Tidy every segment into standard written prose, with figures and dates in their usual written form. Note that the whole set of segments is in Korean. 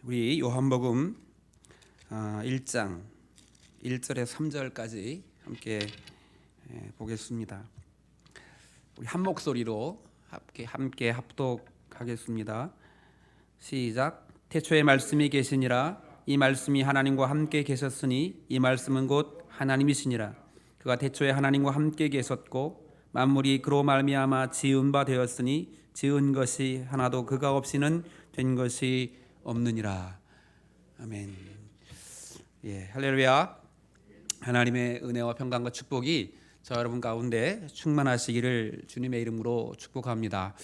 우리 요한복음 1장 1절에서 3절까지 함께 보겠습니다. 우리 한 목소리로 함께 합독하겠습니다. 시작. 태초에 말씀이 계시니라. 이 말씀이 하나님과 함께 계셨으니 이 말씀은 곧 하나님이시니라. 그가 태초에 하나님과 함께 계셨고 만물이 그로 말미암아 지은 바 되었으니 지은 것이 하나도 그가 없이는 된 것이 없느니라. 아멘. 할렐루야. 하나님의 은혜와 평강과 축복이 저 여러분 가운데 충만하시기를 주님의 이름으로 축복합니다.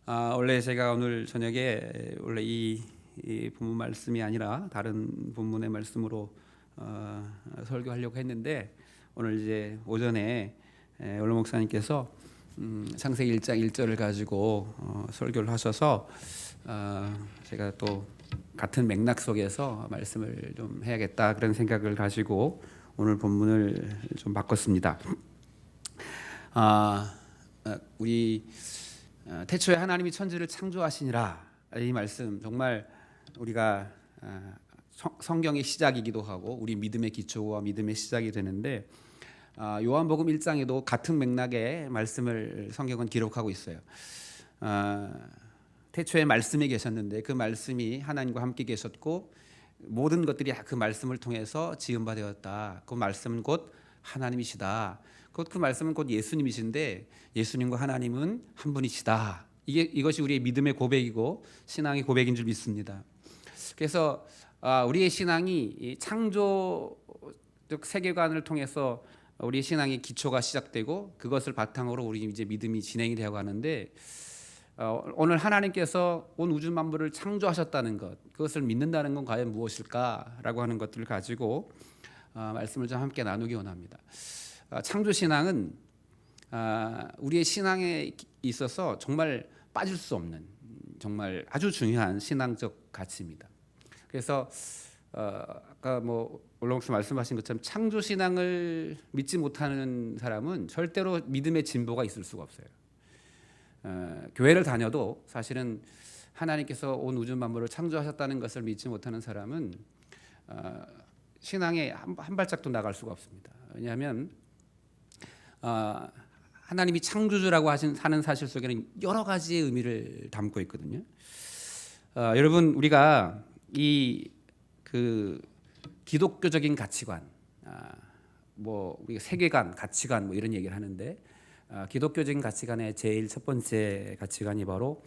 원래 제가 오늘 저녁에 원래 이 본문 말씀이 아니라 다른 본문의 말씀으로 설교하려고 했는데 오늘 이제 오전에 원로 목사님께서 창세기 1장 1절을 가지고 설교를 하셔서 제가 또 같은 맥락 속에서 말씀을 좀 해야겠다 그런 생각을 가지고 오늘 본문을 좀 바꿨습니다. 우리 태초에 하나님이 천지를 창조하시니라, 이 말씀 정말 우리가 성경의 시작이기도 하고 우리 믿음의 기초와 믿음의 시작이 되는데 요한복음 1장에도 같은 맥락의 말씀을 성경은 기록하고 있어요. 태초에 말씀이 계셨는데 그 말씀이 하나님과 함께 계셨고 모든 것들이 그 말씀을 통해서 지은 바 되었다. 그 말씀은 곧 하나님이시다. 그 말씀은 곧 예수님이신데 예수님과 하나님은 한 분이시다. 이것이 우리의 믿음의 고백이고 신앙의 고백인 줄 믿습니다. 그래서 우리의 신앙이 창조적 세계관을 통해서 우리의 신앙의 기초가 시작되고 그것을 바탕으로 우리 이제 믿음이 진행이 되어 가는데 오늘 하나님께서 온 우주 만물을 창조하셨다는 것, 그것을 믿는다는 건 과연 무엇일까라고 하는 것들을 가지고 말씀을 좀 함께 나누기 원합니다. 창조 신앙은 우리의 신앙에 있어서 정말 빠질 수 없는 정말 아주 중요한 신앙적 가치입니다. 그래서 아까 올롱스 말씀하신 것처럼 창조 신앙을 믿지 못하는 사람은 절대로 믿음의 진보가 있을 수가 없어요. 교회를 다녀도 사실은 하나님께서 온 우주 만물을 창조하셨다는 것을 믿지 못하는 사람은 신앙에 한 발짝도 나갈 수가 없습니다. 왜냐하면 하나님이 창조주라고 하는 사실 속에는 여러 가지의 의미를 담고 있거든요. 여러분, 우리가 그 기독교적인 가치관, 우리가 세계관, 가치관 이런 얘기를 하는데 기독교적인 가치관의 제일 첫 번째 가치관이 바로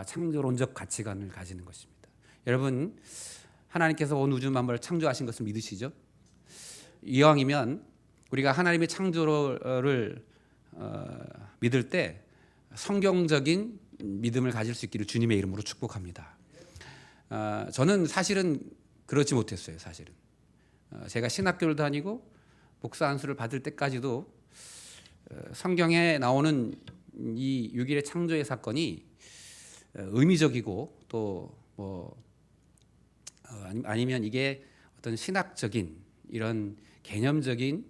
창조론적 가치관을 가지는 것입니다. 여러분, 하나님께서 온 우주 만물을 창조하신 것을 믿으시죠? 이왕이면 우리가 하나님의 창조를 믿을 때 성경적인 믿음을 가질 수 있기를 주님의 이름으로 축복합니다. 저는 사실은 그렇지 못했어요. 사실은 제가 신학교를 다니고 목사 안수를 받을 때까지도 성경에 나오는 이 6일의 창조의 사건이 의미적이고 또 아니면 이게 어떤 신학적인 이런 개념적인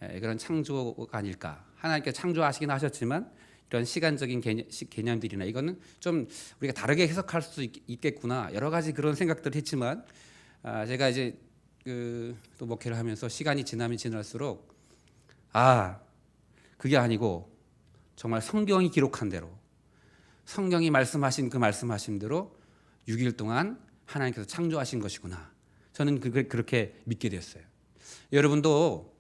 그런 창조가 아닐까. 하나님께서 창조하시긴 하셨지만 이런 시간적인 개념들이나 이거는 좀 우리가 다르게 해석할 수 있겠구나. 여러 가지 그런 생각들을 했지만 제가 이제 또 목회를 하면서 시간이 지나면 지날수록 그게 아니고 정말 성경이 기록한 대로 성경이 말씀하신 그 말씀하신 대로 6일 동안 하나님께서 창조하신 것이구나. 저는 그렇게 믿게 됐어요. 여러분도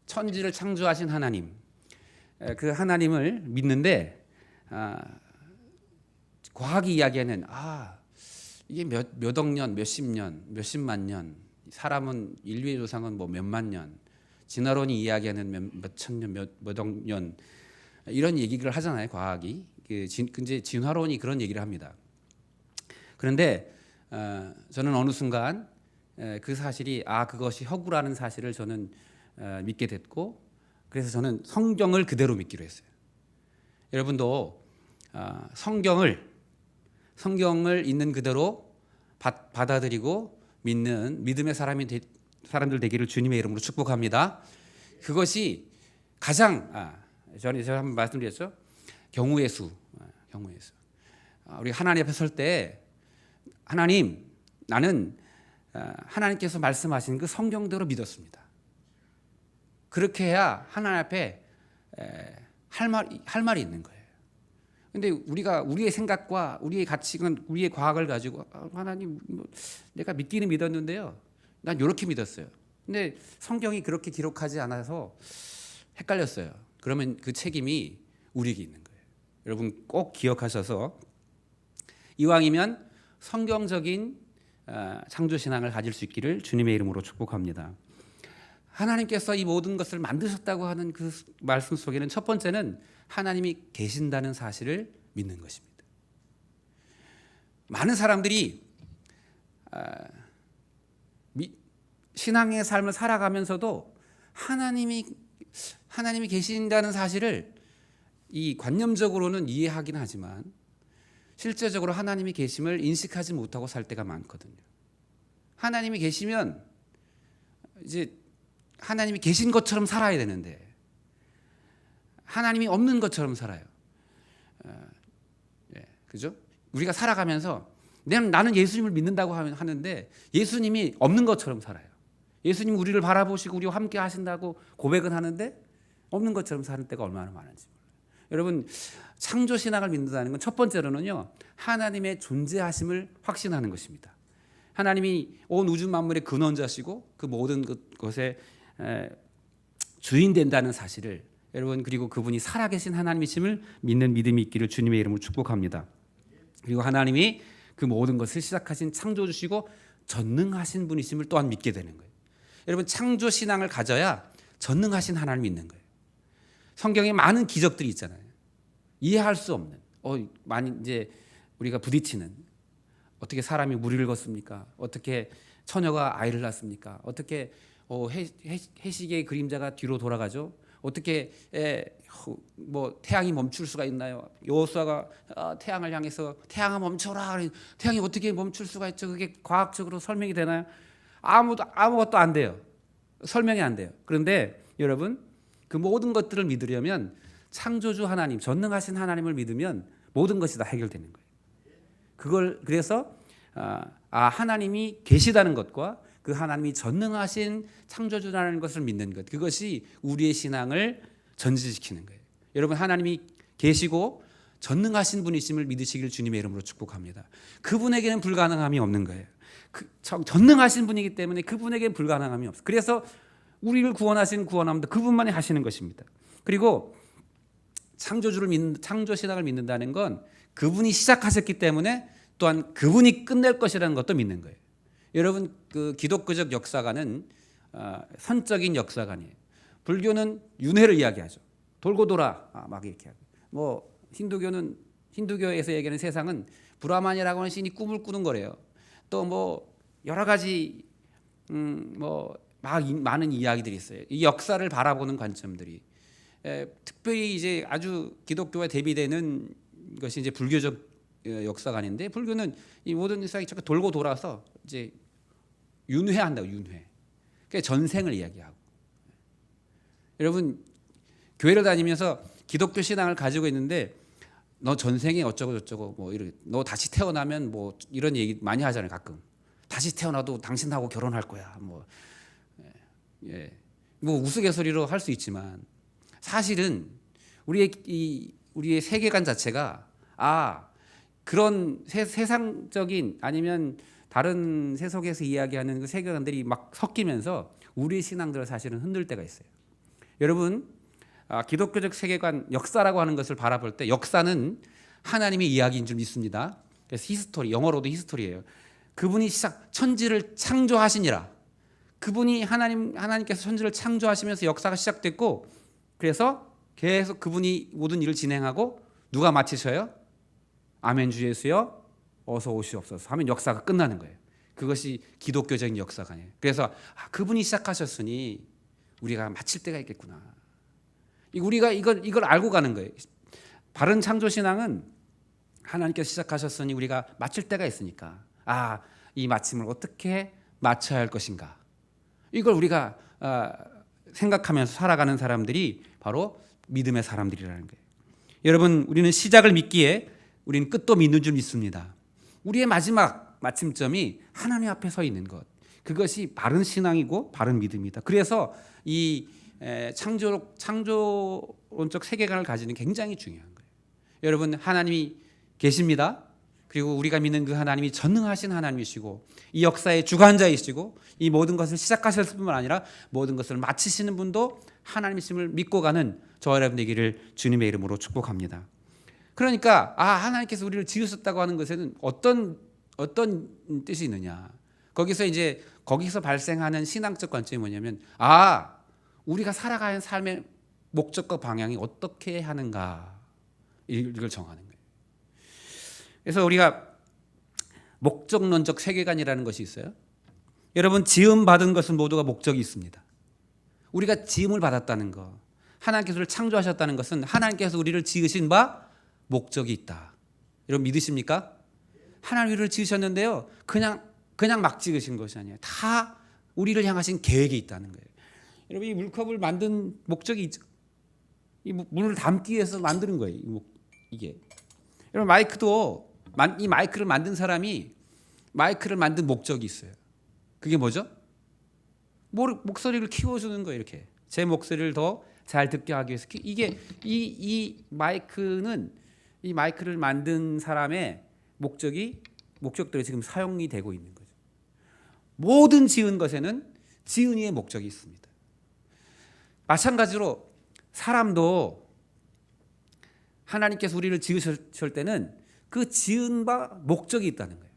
천지를 창조하신 하나님, 그 하나님을 믿는데 과학이 이야기하는 이게 몇억 년, 몇십 년, 몇십만 년, 사람은 인류의 조상은 몇만 년, 진화론이 이야기하는 몇천 년, 몇억 년 이런 얘기를 하잖아요. 과학이. 이제 진화론이 그런 얘기를 합니다. 그런데 저는 어느 순간 그 사실이 그것이 허구라는 사실을 저는 믿게 됐고 그래서 저는 성경을 그대로 믿기로 했어요. 여러분도 성경을 있는 그대로 받아들이고 믿는 믿음의 사람들 되기를 주님의 이름으로 축복합니다. 그것이 가장 제가 한번 말씀드렸죠. 경우의 수. 우리 하나님 앞에 설 때 하나님, 나는 하나님께서 말씀하신 그 성경대로 믿었습니다. 그렇게 해야 하나님 앞에 할 말이 있는 거예요. 근데 우리가 우리의 생각과 우리의 가치관, 우리의 과학을 가지고 하나님, 내가 믿기는 믿었는데요, 난 이렇게 믿었어요. 근데 성경이 그렇게 기록하지 않아서 헷갈렸어요. 그러면 그 책임이 우리에게 있는 거예요. 여러분 꼭 기억하셔서 이왕이면 성경적인 창조신앙을 가질 수 있기를 주님의 이름으로 축복합니다. 하나님께서 이 모든 것을 만드셨다고 하는 그 말씀 속에는 첫 번째는 하나님이 계신다는 사실을 믿는 것입니다. 많은 사람들이 신앙의 삶을 살아가면서도 하나님이 계신다는 사실을 이 관념적으로는 이해하긴 하지만 실제적으로 하나님이 계심을 인식하지 못하고 살 때가 많거든요. 하나님이 계시면 이제 하나님이 계신 것처럼 살아야 되는데 하나님이 없는 것처럼 살아요. 그죠? 우리가 살아가면서 나는 예수님을 믿는다고 하는데 예수님이 없는 것처럼 살아요. 예수님 우리를 바라보시고 우리와 함께 하신다고 고백은 하는데 없는 것처럼 사는 때가 얼마나 많은지 몰라요. 여러분, 창조신앙을 믿는다는 건 첫 번째로는요, 하나님의 존재하심을 확신하는 것입니다. 하나님이 온 우주 만물의 근원자시고 그 모든 것에 주인 된다는 사실을, 여러분, 그리고 그분이 살아계신 하나님이심을 믿는 믿음이 있기를 주님의 이름으로 축복합니다. 그리고 하나님이 그 모든 것을 시작하신 창조주시고 전능하신 분이심을 또한 믿게 되는 거예요. 여러분, 창조신앙을 가져야 전능하신 하나님을 믿는 거예요. 성경에 많은 기적들이 있잖아요. 이해할 수 없는, 많이 이제 우리가 부딪히는, 어떻게 사람이 무리를 걷습니까? 어떻게 처녀가 아이를 낳습니까? 어떻게 해식의 그림자가 뒤로 돌아가죠? 어떻게 태양이 멈출 수가 있나요? 여호수아가 태양을 향해서 태양아 멈춰라. 태양이 어떻게 멈출 수가 있죠? 그게 과학적으로 설명이 되나요? 아무것도 안 돼요. 설명이 안 돼요. 그런데 여러분, 그 모든 것들을 믿으려면 창조주 하나님, 전능하신 하나님을 믿으면 모든 것이 다 해결되는 거예요. 그래서 하나님이 계시다는 것과 그 하나님이 전능하신 창조주라는 것을 믿는 것, 그것이 우리의 신앙을 전진시키는 거예요. 여러분, 하나님이 계시고 전능하신 분이심을 믿으시길 주님의 이름으로 축복합니다. 그분에게는 불가능함이 없는 거예요. 전능하신 분이기 때문에 그분에게는 불가능함이 없어요. 그래서 우리를 구원하신 구원함도 그분만이 하시는 것입니다. 그리고 창조신앙을 믿는다는 건 그분이 시작하셨기 때문에 또한 그분이 끝낼 것이라는 것도 믿는 거예요. 여러분, 그 기독교적 역사관은 선적인 역사관이에요. 불교는 윤회를 이야기하죠. 돌고 돌아 막 이렇게 하고, 힌두교에서 얘기하는 세상은 브라만이라고 하는 신이 꿈을 꾸는 거래요. 또 여러 가지 많은 이야기들이 있어요. 이 역사를 바라보는 관점들이 특별히 이제 아주 기독교와 대비되는 것이 이제 불교적 역사관인데, 불교는 이 모든 세상이 자꾸 돌고 돌아서 이제 윤회한다고, 윤회. 그러니까 전생을 이야기하고. 여러분, 교회를 다니면서 기독교 신앙을 가지고 있는데 너 전생에 어쩌고 저쩌고 너 다시 태어나면 이런 얘기 많이 하잖아요, 가끔. 다시 태어나도 당신하고 결혼할 거야. 우스갯소리로 할 수 있지만 사실은 우리의 세계관 자체가 그런 세상적인 아니면 다른 세속에서 이야기하는 그 세계관들이 막 섞이면서 우리의 신앙들을 사실은 흔들 때가 있어요. 여러분, 기독교적 세계관, 역사라고 하는 것을 바라볼 때 역사는 하나님의 이야기인 줄 믿습니다. 그래서 히스토리, 영어로도 히스토리예요. 그분이 천지를 창조하시니라. 그분이 하나님께서 천지를 창조하시면서 역사가 시작됐고, 그래서 계속 그분이 모든 일을 진행하고 누가 마치셔요? 아멘 주 예수여 어서 오시옵소서 하면 역사가 끝나는 거예요. 그것이 기독교적인 역사관이에요. 그래서 그분이 시작하셨으니 우리가 마칠 때가 있겠구나. 우리가 이걸 알고 가는 거예요. 바른 창조신앙은 하나님께서 시작하셨으니 우리가 마칠 때가 있으니까 이 마침을 어떻게 마쳐야 할 것인가, 이걸 우리가 생각하면서 살아가는 사람들이 바로 믿음의 사람들이라는 거예요. 여러분, 우리는 시작을 믿기에 우리는 끝도 믿는 줄 믿습니다. 우리의 마지막, 마침점이 하나님 앞에 서 있는 것. 그것이 바른 신앙이고 바른 믿음이다. 그래서 이 창조론적 세계관을 가지는 게 굉장히 중요한 거예요. 여러분, 하나님이 계십니다. 그리고 우리가 믿는 그 하나님이 전능하신 하나님이시고 이 역사의 주관자이시고 이 모든 것을 시작하셨을 뿐만 아니라 모든 것을 마치시는 분도 하나님이심을 믿고 가는 저와 여러분 되기를 주님의 이름으로 축복합니다. 그러니까 하나님께서 우리를 지으셨다고 하는 것에는 어떤 뜻이 있느냐. 거기서 발생하는 신앙적 관점이 뭐냐면 우리가 살아가는 삶의 목적과 방향이 어떻게 하는가 이걸 정하는 거예요. 그래서 우리가 목적론적 세계관이라는 것이 있어요. 여러분, 지음 받은 것은 모두가 목적이 있습니다. 우리가 지음을 받았다는 것, 하나님께서 우리를 창조하셨다는 것은 하나님께서 우리를 지으신 바 목적이 있다. 여러분 믿으십니까? 하나님 우리를 지으셨는데요, 그냥 막 지으신 것이 아니에요. 다 우리를 향하신 계획이 있다는 거예요. 여러분, 이 물컵을 만든 목적이 있죠. 이 물을 담기 위해서 만드는 거예요. 이게. 여러분, 이 마이크를 만든 사람이 마이크를 만든 목적이 있어요. 그게 뭐죠? 목소리를 키워주는 거예요. 이렇게 제 목소리를 더 잘 듣게 하기 위해서. 이게 이 마이크를 만든 사람의 목적들이 지금 사용이 되고 있는 거죠. 모든 지은 것에는 지은 이의 목적이 있습니다. 마찬가지로 사람도 하나님께서 우리를 지으실 때는 그 지은 바 목적이 있다는 거예요.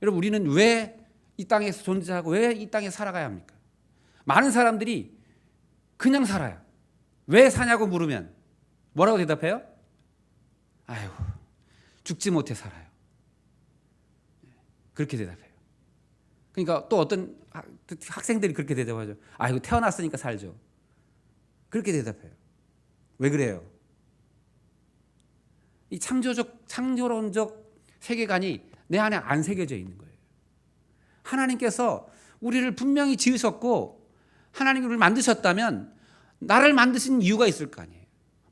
여러분, 우리는 왜 이 땅에서 존재하고 왜 이 땅에 살아가야 합니까? 많은 사람들이 그냥 살아요. 왜 사냐고 물으면 뭐라고 대답해요? 죽지 못해 살아요. 그렇게 대답해요. 그러니까 또 어떤 학생들이 그렇게 대답하죠. 태어났으니까 살죠. 그렇게 대답해요. 왜 그래요? 이 창조론적 세계관이 내 안에 안 새겨져 있는 거예요. 하나님께서 우리를 분명히 지으셨고 하나님이 우리를 만드셨다면 나를 만드신 이유가 있을 거 아니에요.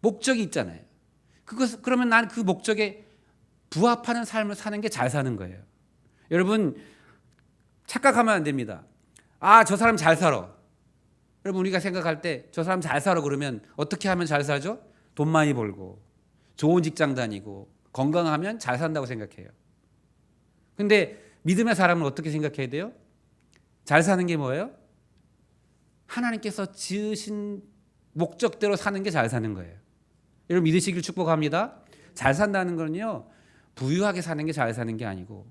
목적이 있잖아요. 그러면 난 그 목적에 부합하는 삶을 사는 게 잘 사는 거예요. 여러분, 착각하면 안 됩니다. 저 사람 잘 살아. 여러분, 우리가 생각할 때 저 사람 잘 살아 그러면 어떻게 하면 잘 살죠? 돈 많이 벌고 좋은 직장 다니고 건강하면 잘 산다고 생각해요. 근데 믿음의 사람은 어떻게 생각해야 돼요? 잘 사는 게 뭐예요? 하나님께서 지으신 목적대로 사는 게 잘 사는 거예요. 여러분 믿으시길 축복합니다. 잘 산다는 거는요, 부유하게 사는 게 잘 사는 게 아니고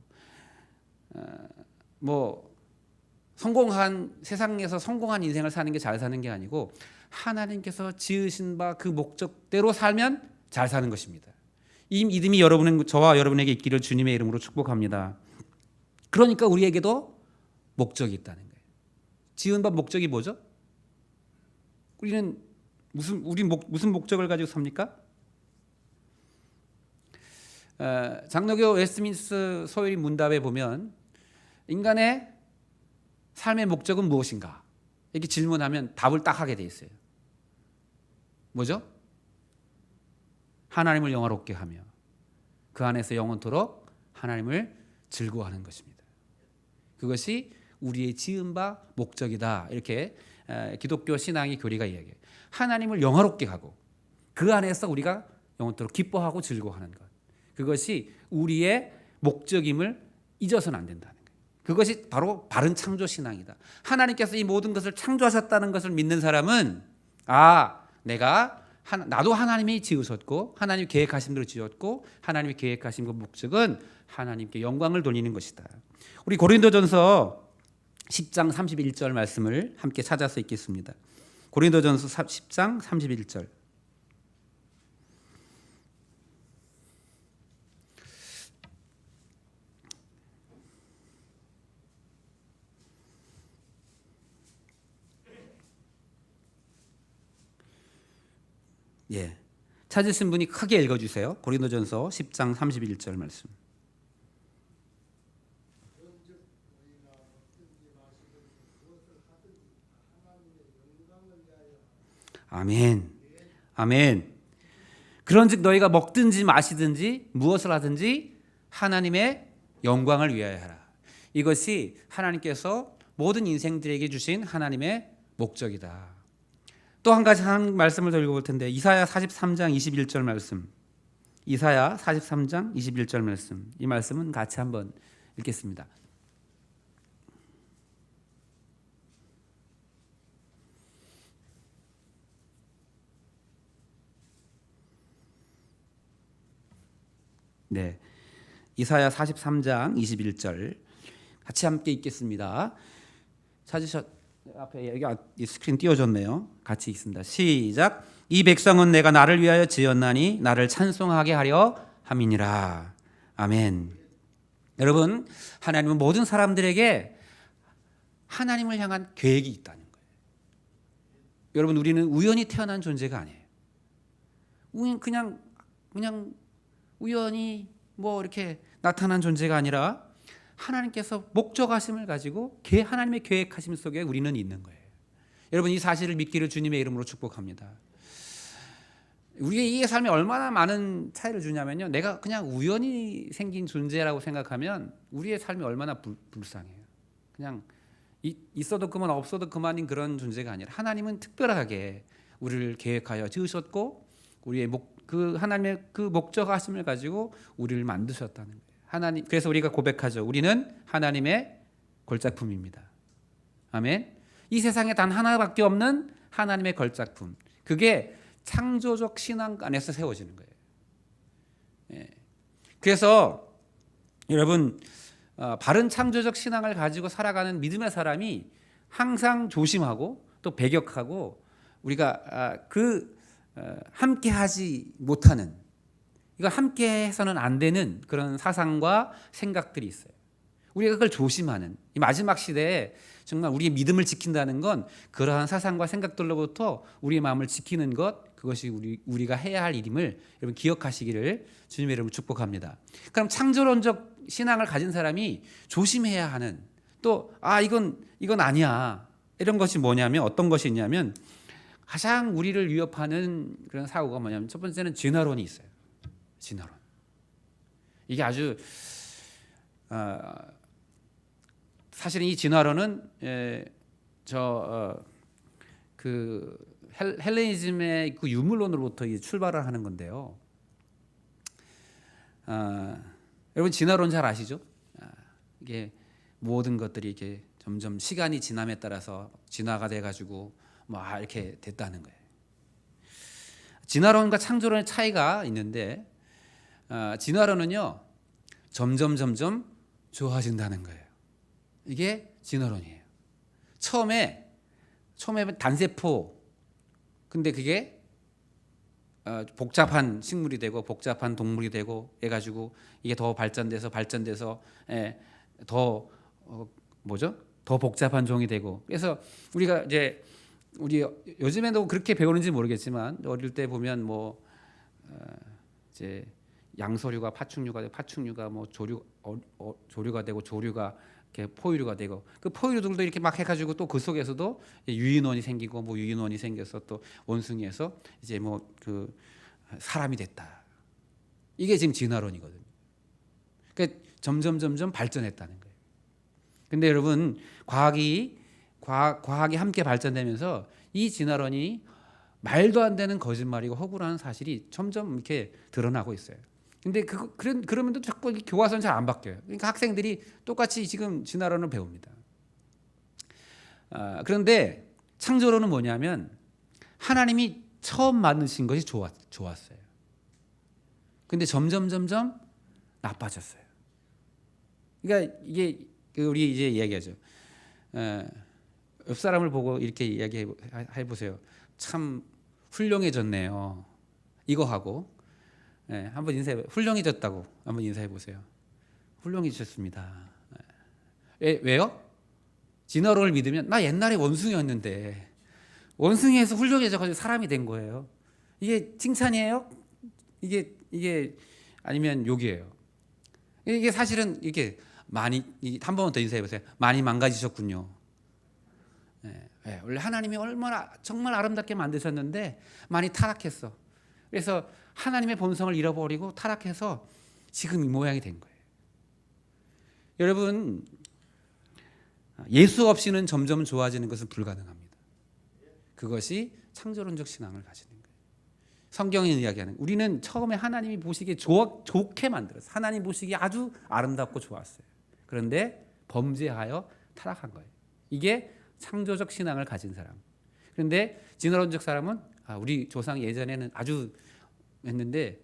세상에서 성공한 인생을 사는 게 잘 사는 게 아니고 하나님께서 지으신 바 그 목적대로 살면 잘 사는 것입니다. 이 믿음이 저와 여러분에게 있기를 주님의 이름으로 축복합니다. 그러니까 우리에게도 목적이 있다는 거예요. 지은 바 목적이 뭐죠? 우리는 무슨 목적을 가지고 삽니까? 장로교 웨스트민스터 소요리 문답에 보면 인간의 삶의 목적은 무엇인가? 이렇게 질문하면 답을 딱 하게 돼 있어요. 뭐죠? 하나님을 영화롭게 하며 그 안에서 영원토록 하나님을 즐거워하는 것입니다. 그것이 우리의 지은 바 목적이다. 이렇게 기독교 신앙의 교리가 이야기해요. 하나님을 영화롭게 하고 그 안에서 우리가 영원토록 기뻐하고 즐거워하는 것. 그것이 우리의 목적임을 잊어서는 안 된다는 거예요. 그것이 바로 바른 창조 신앙이다. 하나님께서 이 모든 것을 창조하셨다는 것을 믿는 사람은 나도 하나님이 지으셨고 하나님이 계획하신 대로 지었고 하나님이 계획하신 그 목적은 하나님께 영광을 돌리는 것이다. 우리 고린도전서 10장 31절 말씀을 함께 찾아서 읽겠습니다. 고린도전서 10장 31절. 찾으신 분이 크게 읽어주세요. 고린도전서 10장 31절 말씀. 아멘. 아멘. 그런즉 너희가 먹든지 마시든지 무엇을 하든지 하나님의 영광을 위하여 하라. 이것이 하나님께서 모든 인생들에게 주신 하나님의 목적이다. 또 한 가지 한 말씀을 더 읽어볼 텐데 이사야 43장 21절 말씀. 이사야 43장 21절 말씀. 이 말씀은 같이 한번 읽겠습니다. 네, 이사야 43장 21절 같이 함께 읽겠습니다. 찾으셨 앞에 여기 스크린 띄워졌네요. 같이 읽습니다. 시작. 이 백성은 내가 나를 위하여 지었나니 나를 찬송하게 하려 함이니라. 아멘. 여러분, 하나님은 모든 사람들에게 하나님을 향한 계획이 있다는 거예요. 여러분, 우리는 우연히 태어난 존재가 아니에요. 그냥 우연히 뭐 이렇게 나타난 존재가 아니라 하나님께서 목적하심을 가지고 하나님의 계획하심 속에 우리는 있는 거예요. 여러분, 이 사실을 믿기를 주님의 이름으로 축복합니다. 우리의 이 삶에 얼마나 많은 차이를 주냐면요, 내가 그냥 우연히 생긴 존재라고 생각하면 우리의 삶이 얼마나 불쌍해요. 그냥 있어도 그만 없어도 그만인 그런 존재가 아니라 하나님은 특별하게 우리를 계획하여 지으셨고 우리의 하나님의 그 목적하심을 가지고 우리를 만드셨다는 거예요. 하나님, 그래서 우리가 고백하죠. 우리는 하나님의 걸작품입니다. 아멘. 이 세상에 단 하나밖에 없는 하나님의 걸작품. 그게 창조적 신앙 안에서 세워지는 거예요. 예. 그래서 여러분, 바른 창조적 신앙을 가지고 살아가는 믿음의 사람이 항상 조심하고 또 배격하고 우리가 함께하지 못하는, 이거 함께해서는 안 되는 그런 사상과 생각들이 있어요. 우리가 그걸 조심하는, 이 마지막 시대에 정말 우리의 믿음을 지킨다는 건 그러한 사상과 생각들로부터 우리의 마음을 지키는 것, 그것이 우리가 해야 할 일임을 여러분 기억하시기를 주님의 이름으로 축복합니다. 그럼 창조론적 신앙을 가진 사람이 조심해야 하는, 또 이건 아니야, 이런 것이 뭐냐면, 어떤 것이 있냐면 가장 우리를 위협하는 그런 사고가 뭐냐면 첫 번째는 진화론이 있어요. 진화론. 이게 아주 사실은 이 진화론은 헬레니즘의 그 유물론으로부터 출발을 하는 건데요. 여러분, 진화론 잘 아시죠? 이게 모든 것들이 이렇게 점점 시간이 지남에 따라서 진화가 돼가지고 이렇게 됐다는 거예요. 진화론과 창조론의 차이가 있는데, 진화론은요 점점 좋아진다는 거예요. 이게 진화론이에요. 처음에 단세포, 근데 그게 복잡한 식물이 되고 복잡한 동물이 되고 해가지고 이게 더 발전돼서 더 더 복잡한 종이 되고, 그래서 우리가 이제 우리 요즘에도 그렇게 배우는지 모르겠지만 어릴 때 보면 이제 양서류가 파충류가 되고 파충류가 조류가 되고 조류가 이렇게 포유류가 되고, 그 포유류들도 이렇게 막 해가지고 또 그 속에서도 유인원이 생기고 유인원이 생겨서 또 원숭이에서 이제 사람이 됐다. 이게 지금 진화론이거든요. 그러니까 점점 발전했다는 거예요. 근데 여러분, 과학이 함께 발전되면서 이 진화론이 말도 안 되는 거짓말이고 허구라는 사실이 점점 이렇게 드러나고 있어요. 근데 그러면도 자꾸 교과서는 잘 안 바뀌어요. 그러니까 학생들이 똑같이 지금 진화론을 배웁니다. 그런데 창조론은 뭐냐면 하나님이 처음 만드신 것이 좋았어요. 근데 점점 나빠졌어요. 그러니까 이게 우리 이제 이야기하죠. 옆 사람을 보고 이렇게 이야기해 보세요. 참 훌륭해졌네요. 이거 하고, 한번 훌륭해졌다고 한번 인사해 보세요. 훌륭해졌습니다. 왜요? 진화론을 믿으면 나 옛날에 원숭이였는데 원숭이에서 훌륭해져가지고 사람이 된 거예요. 이게 칭찬이에요? 이게 아니면 욕이에요? 이게 사실은 이렇게 많이, 한 번 더 인사해 보세요. 많이 망가지셨군요. 원래 하나님이 얼마나 정말 아름답게 만드셨는데 많이 타락했어. 그래서 하나님의 본성을 잃어버리고 타락해서 지금 이 모양이 된 거예요. 여러분, 예수 없이는 점점 좋아지는 것은 불가능합니다. 그것이 창조론적 신앙을 가지는 거예요. 성경이 이야기하는 우리는 처음에 하나님이 보시기에 좋게 만들었어요. 하나님 보시기에 아주 아름답고 좋았어요. 그런데 범죄하여 타락한 거예요. 이게 창조적 신앙을 가진 사람. 그런데 진화론적 사람은 우리 조상 예전에는 아주 했는데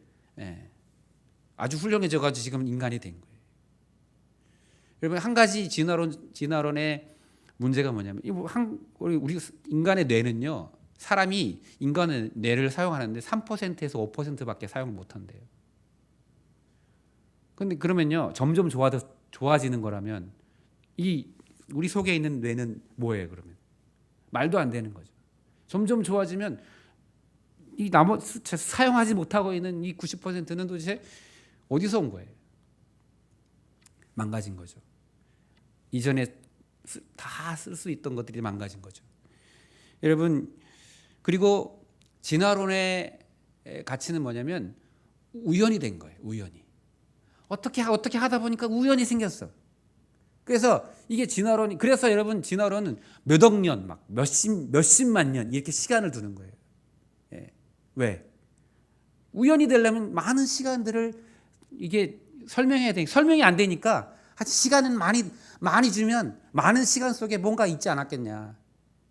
아주 훌륭해져가지고 지금 인간이 된 거예요. 여러분 한 가지 진화론의 문제가 뭐냐면 우리 인간의 뇌는요. 사람이 인간의 뇌를 사용하는데 3%에서 5%밖에 사용을 못한대요. 그런데 그러면요. 점점 좋아지는 거라면 우리 속에 있는 뇌는 뭐예요? 그러면 말도 안 되는 거죠. 점점 좋아지면 이 나머지 사용하지 못하고 있는 이 90%는 도대체 어디서 온 거예요? 망가진 거죠. 이전에 다 쓸 수 있던 것들이 망가진 거죠. 여러분 그리고 진화론의 가치는 뭐냐면 우연이 된 거예요. 우연이 어떻게 하다 보니까 우연이 생겼어. 그래서 이게 진화론이 그래서 여러분 진화론은 몇억 년 막 몇십만 년 이렇게 시간을 두는 거예요. 왜? 우연이 되려면 많은 시간들을 이게 설명해야 돼. 설명이 안 되니까 시간은 많이 주면 많은 시간 속에 뭔가 있지 않았겠냐.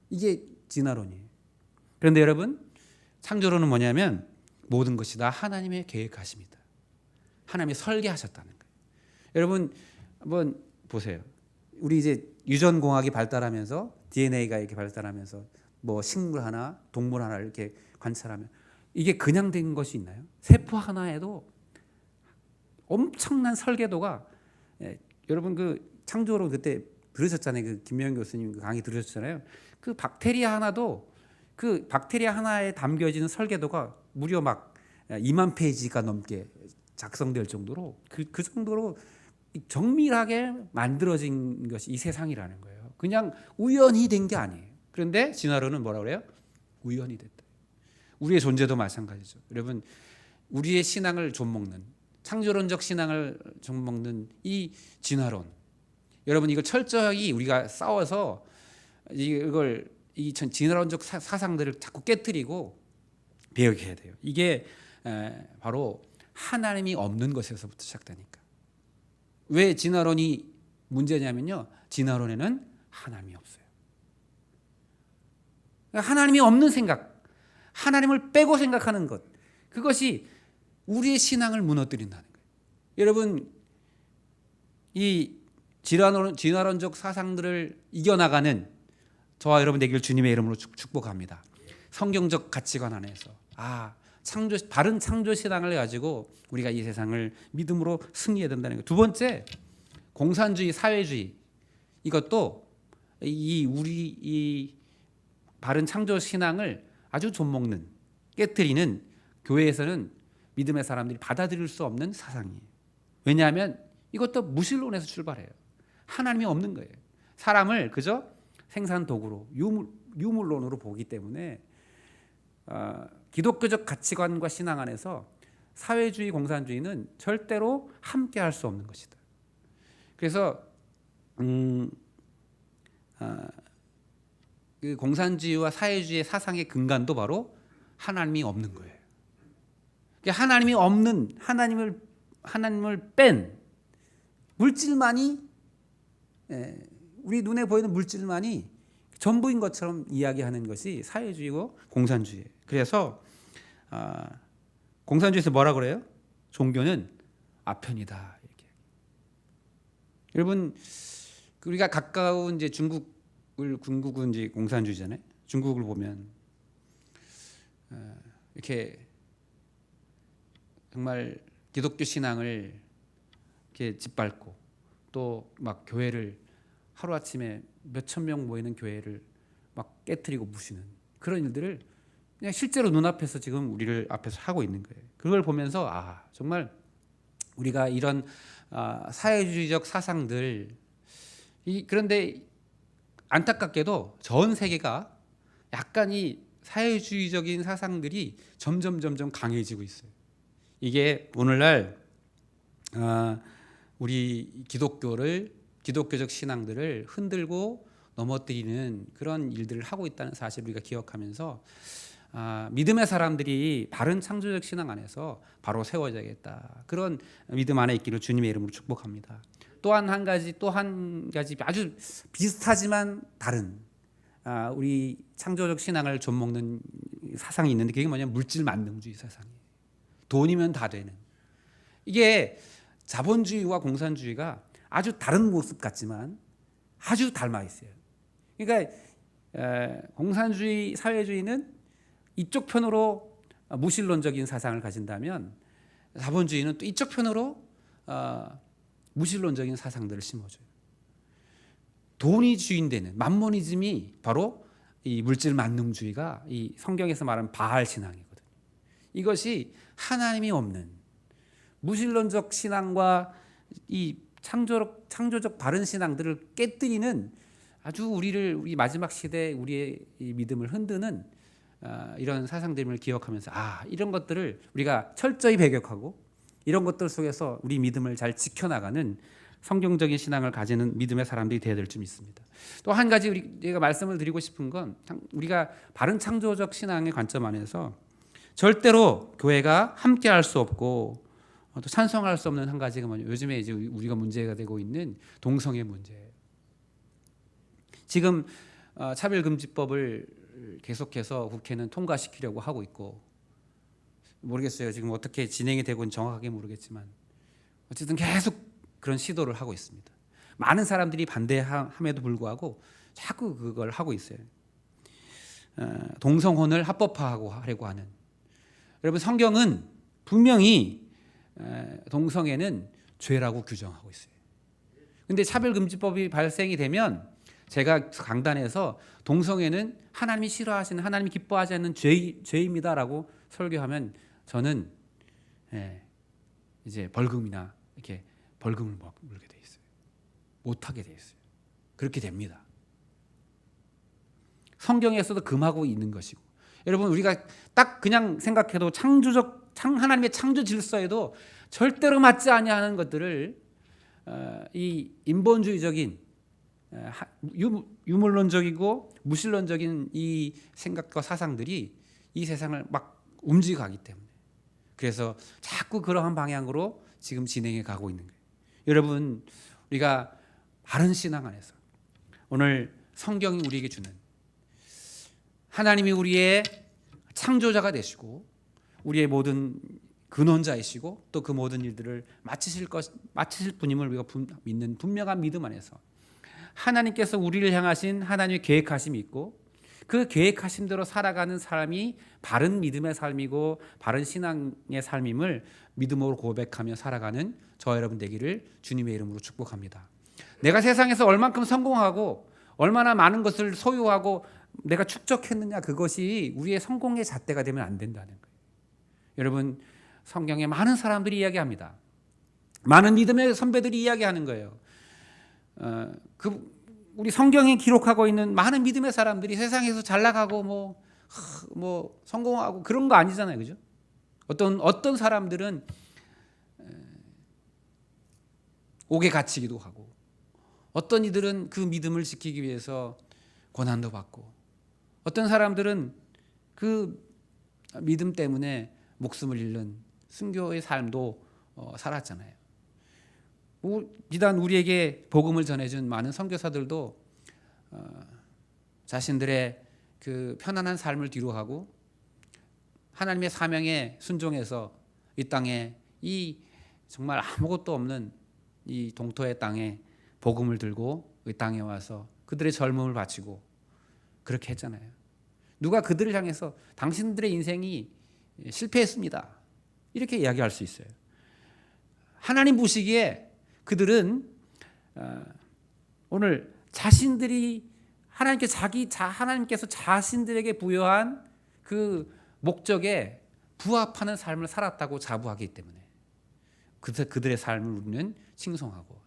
이게 진화론이에요. 그런데 여러분 창조론은 뭐냐면 모든 것이 다 하나님의 계획하십니다. 하나님이 설계하셨다는 거예요. 여러분 한번 보세요. 우리 이제 유전공학이 발달하면서 DNA가 이렇게 발달하면서 뭐 식물 하나, 동물 하나 이렇게 관찰하면 이게 그냥 된 것이 있나요? 세포 하나에도 엄청난 설계도가 여러분 그 창조론 그때 들으셨잖아요. 그 김명현 교수님 그 강의 들으셨잖아요. 그 박테리아 하나에 담겨지는 설계도가 무려 막 2만 페이지가 넘게 작성될 정도로 그 정도로 정밀하게 만들어진 것이 이 세상이라는 거예요. 그냥 우연히 된 게 아니에요. 그런데 진화론은 뭐라 그래요? 우연이 됐다. 우리의 존재도 마찬가지죠. 여러분 우리의 신앙을 좀먹는 창조론적 신앙을 좀먹는 이 진화론. 여러분 이걸 철저하게 우리가 싸워서 이걸 이 진화론적 사상들을 자꾸 깨뜨리고 배역해야 돼요. 이게 바로 하나님이 없는 것에서부터 시작되니까. 왜 진화론이 문제냐면요. 진화론에는 하나님이 없어요. 하나님이 없는 생각, 하나님을 빼고 생각하는 것, 그것이 우리의 신앙을 무너뜨린다는 거예요. 여러분 이 진화론적 사상들을 이겨나가는 저와 여러분 되기를 주님의 이름으로 축복합니다. 성경적 가치관 안에서 바른 창조 신앙을 가지고 우리가 이 세상을 믿음으로 승리해야 된다는 거예요. 두 번째, 공산주의, 사회주의. 이것도 우리 바른 창조 신앙을 아주 좀먹는, 깨트리는 교회에서는 믿음의 사람들이 받아들일 수 없는 사상이에요. 왜냐하면 이것도 무신론에서 출발해요. 하나님이 없는 거예요. 사람을 그저 생산 도구로 유물론으로 보기 때문에 기독교적 가치관과 신앙 안에서 사회주의, 공산주의는 절대로 함께할 수 없는 것이다. 그래서 그 공산주의와 사회주의의 사상의 근간도 바로 하나님이 없는 거예요. 하나님이 없는 하나님을 뺀 물질만이 우리 눈에 보이는 물질만이 전부인 것처럼 이야기하는 것이 사회주의고 공산주의예요. 그래서 공산주의에서 뭐라 그래요? 종교는 아편이다. 이렇게. 여러분 우리가 가까운 이제 중국은 이제 공산주의잖아요. 중국을 보면 이렇게 정말 기독교 신앙을 이렇게 짓밟고 또 막 교회를 하루아침에 몇천 명 모이는 교회를 막 깨트리고 부시는 그런 일들을 그냥 실제로 눈앞에서 지금 우리를 앞에서 하고 있는 거예요. 그걸 보면서 정말 우리가 이런 사회주의적 사상들 그런데 안타깝게도 전 세계가 약간 이 사회주의적인 사상들이 점점 강해지고 있어요. 이게 오늘날 우리 기독교를 기독교적 신앙들을 흔들고 넘어뜨리는 그런 일들을 하고 있다는 사실을 우리가 기억하면서 믿음의 사람들이 바른 창조적 신앙 안에서 바로 세워져야겠다. 그런 믿음 안에 있기를 주님의 이름으로 축복합니다. 또 한 가지 아주 비슷하지만 다른 우리 창조적 신앙을 좀먹는 사상이 있는데 그게 뭐냐면 물질 만능주의 사상이에요. 돈이면 다 되는. 이게 자본주의와 공산주의가 아주 다른 모습 같지만 아주 닮아 있어요. 그러니까 공산주의, 사회주의는 이쪽 편으로 무신론적인 사상을 가진다면 자본주의는 또 이쪽 편으로 무신론적인 사상들을 심어줘요. 돈이 주인되는 만모니즘이 바로 이 물질 만능주의가 이 성경에서 말하는 바알 신앙이거든요. 이것이 하나님이 없는 무신론적 신앙과 이 창조적 바른 신앙들을 깨뜨리는 아주 우리 마지막 시대 우리의 이 믿음을 흔드는 이런 사상들을 기억하면서 이런 것들을 우리가 철저히 배격하고 이런 것들 속에서 우리 믿음을 잘 지켜나가는 성경적인 신앙을 가지는 믿음의 사람들이 되어야 될 줄 믿습니다. 또 한 가지 우리가 말씀을 드리고 싶은 건 우리가 바른 창조적 신앙의 관점 안에서 절대로 교회가 함께할 수 없고 또 찬성할 수 없는 한 가지가 뭐냐면 요즘에 이제 우리가 문제가 되고 있는 동성애 문제예요. 지금 차별금지법을 계속해서 국회는 통과시키려고 하고 있고 모르겠어요. 지금 어떻게 진행이 되고는 정확하게 모르겠지만 어쨌든 계속 그런 시도를 하고 있습니다. 많은 사람들이 반대함에도 불구하고 자꾸 그걸 하고 있어요. 동성혼을 합법화하고 하려고 하는. 여러분 성경은 분명히 동성애는 죄라고 규정하고 있어요. 근데 차별금지법이 발생이 되면 제가 강단에서 동성애는 하나님이 싫어하시는, 하나님이 기뻐하지 않는 죄입니다라고 설교하면 저는 이제 벌금이나 이렇게 벌금을 물게 돼 있어요. 못하게 돼 있어요. 그렇게 됩니다. 성경에서도 금하고 있는 것이고, 여러분 우리가 딱 그냥 생각해도 하나님의 창조 질서에도 절대로 맞지 아니하는 것들을 이 인본주의적인 유물론적이고 무신론적인 이 생각과 사상들이 이 세상을 막 움직여가기 때문에 그래서 자꾸 그러한 방향으로 지금 진행해 가고 있는 거예요. 여러분 우리가 바른 신앙 안에서 오늘 성경이 우리에게 주는 하나님이 우리의 창조자가 되시고 우리의 모든 근원자이시고 또 그 모든 일들을 마치실 분임을 우리가 믿는 분명한 믿음 안에서 하나님께서 우리를 향하신 하나님의 계획하심이 있고 그 계획하심대로 살아가는 삶이 바른 믿음의 삶이고 바른 신앙의 삶임을 믿음으로 고백하며 살아가는 저 여러분 되기를 주님의 이름으로 축복합니다. 내가 세상에서 얼만큼 성공하고 얼마나 많은 것을 소유하고 내가 축적했느냐 그것이 우리의 성공의 잣대가 되면 안 된다는 거예요. 여러분 성경에 많은 사람들이 이야기합니다. 많은 믿음의 선배들이 이야기하는 거예요. 우리 성경에 기록하고 있는 많은 믿음의 사람들이 세상에서 잘 나가고 뭐 성공하고 그런 거 아니잖아요, 그죠? 어떤 사람들은 옥에 갇히기도 하고, 어떤 이들은 그 믿음을 지키기 위해서 고난도 받고, 어떤 사람들은 그 믿음 때문에 목숨을 잃는 순교의 삶도 살았잖아요. 비단 우리에게 복음을 전해준 많은 선교사들도 자신들의 그 편안한 삶을 뒤로하고 하나님의 사명에 순종해서 이 땅에 이 정말 아무것도 없는 이 동토의 땅에 복음을 들고 이 땅에 와서 그들의 젊음을 바치고 그렇게 했잖아요. 누가 그들을 향해서 당신들의 인생이 실패했습니다 이렇게 이야기할 수 있어요. 하나님 보시기에 그들은 오늘 자신들이 하나님께서 자신들에게 부여한 그 목적에 부합하는 삶을 살았다고 자부하기 때문에 그들의 삶을 우리는 칭송하고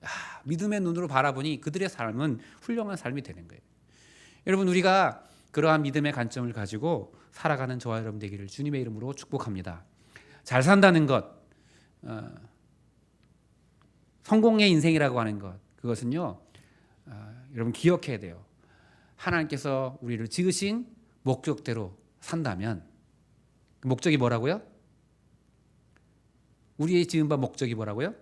믿음의 눈으로 바라보니 그들의 삶은 훌륭한 삶이 되는 거예요. 여러분 우리가 그러한 믿음의 관점을 가지고 살아가는 저와 여러분 되기를 주님의 이름으로 축복합니다. 잘 산다는 것, 성공의 인생이라고 하는 것, 그것은요 여러분 기억해야 돼요. 하나님께서 우리를 지으신 목적대로 산다면 그 목적이 뭐라고요? 우리의 지은 바 목적이 뭐라고요?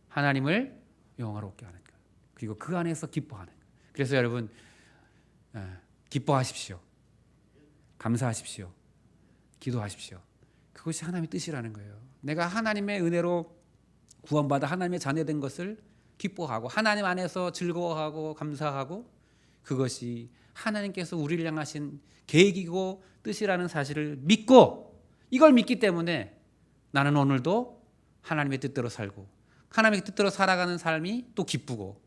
하나님을 영화롭게 하는 것, 그리고 그 안에서 기뻐하는 것. 그래서 여러분 기뻐하십시오. 감사하십시오. 기도하십시오. 그것이 하나님의 뜻이라는 거예요. 내가 하나님의 은혜로 구원받아 하나님의 자녀된 것을 기뻐하고 하나님 안에서 즐거워하고 감사하고, 그것이 하나님께서 우리를 향하신 계획이고 뜻이라는 사실을 믿고, 이걸 믿기 때문에 나는 오늘도 하나님의 뜻대로 살고 하나님의 뜻대로 살아가는 삶이 또 기쁘고,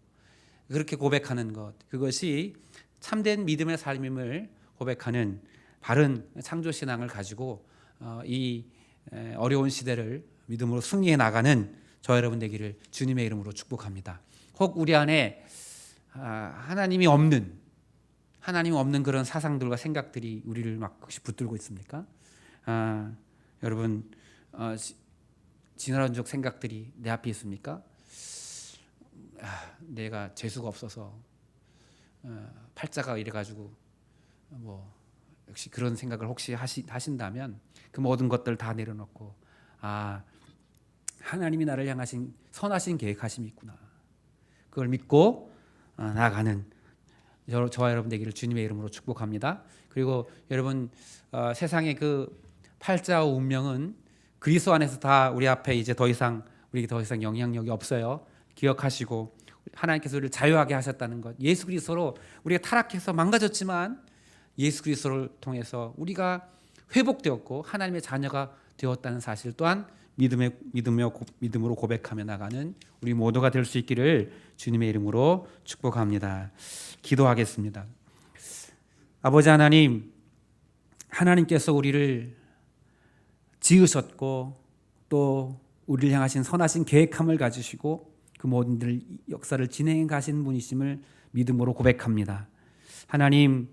그렇게 고백하는 것, 그것이 참된 믿음의 삶임을 고백하는 바른 창조신앙을 가지고 이 어려운 시대를 믿음으로 승리해 나가는 저 여러분 되기를 주님의 이름으로 축복합니다. 혹 우리 안에 하나님이 없는 그런 사상들과 생각들이 우리를 막 혹시 붙들고 있습니까? 여러분 진화론적 생각들이 내 앞에 있습니까? 내가 재수가 없어서 팔자가 이래가지고 뭐 역시 그런 생각을 혹시 하신다면 그 모든 것들 다 내려놓고 하나님이 나를 향하신 선하신 계획하심이 있구나, 그걸 믿고 나아가는 저와 여러분 되기를 주님의 이름으로 축복합니다. 그리고 여러분 세상의 그 팔자와 운명은 그리스도 안에서 다 우리 앞에 이제 우리에게 더 이상 영향력이 없어요. 기억하시고 하나님께서 우리를 자유하게 하셨다는 것, 예수 그리스도로 우리가 타락해서 망가졌지만 예수 그리스도를 통해서 우리가 회복되었고 하나님의 자녀가 되었다는 사실 또한 믿음으로 고백하며 나가는 우리 모두가 될 수 있기를 주님의 이름으로 축복합니다. 기도하겠습니다. 아버지 하나님, 하나님께서 우리를 지으셨고 또 우리를 향하신 선하신 계획함을 가지시고 그 모든 역사를 진행해 가신 분이심을 믿음으로 고백합니다. 하나님,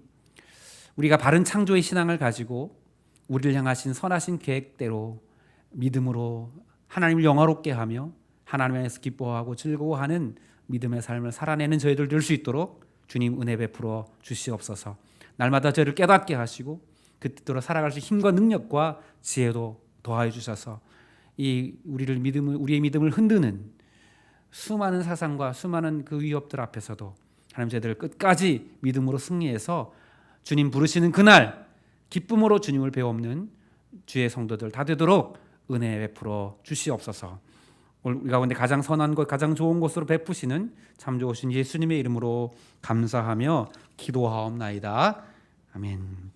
우리가 바른 창조의 신앙을 가지고 우리를 향하신 선하신 계획대로 믿음으로 하나님을 영화롭게 하며 하나님 안에서 기뻐하고 즐거워하는 믿음의 삶을 살아내는 저희들 될 수 있도록 주님 은혜 베풀어 주시옵소서. 날마다 저희를 깨닫게 하시고 그 뜻대로 살아갈 수 힘과 능력과 지혜도 더하여 주셔서 우리의 믿음을 흔드는 수많은 사상과 수많은 그 위협들 앞에서도 하나님 저희들을 끝까지 믿음으로 승리해서 주님 부르시는 그날 기쁨으로 주님을 배우는 주의 성도들 다 되도록 은혜 베풀어 주시옵소서. 우리 가운데 가장 선한 것, 가장 좋은 것으로 베푸시는 참 좋으신 예수님의 이름으로 감사하며 기도하옵나이다. 아멘.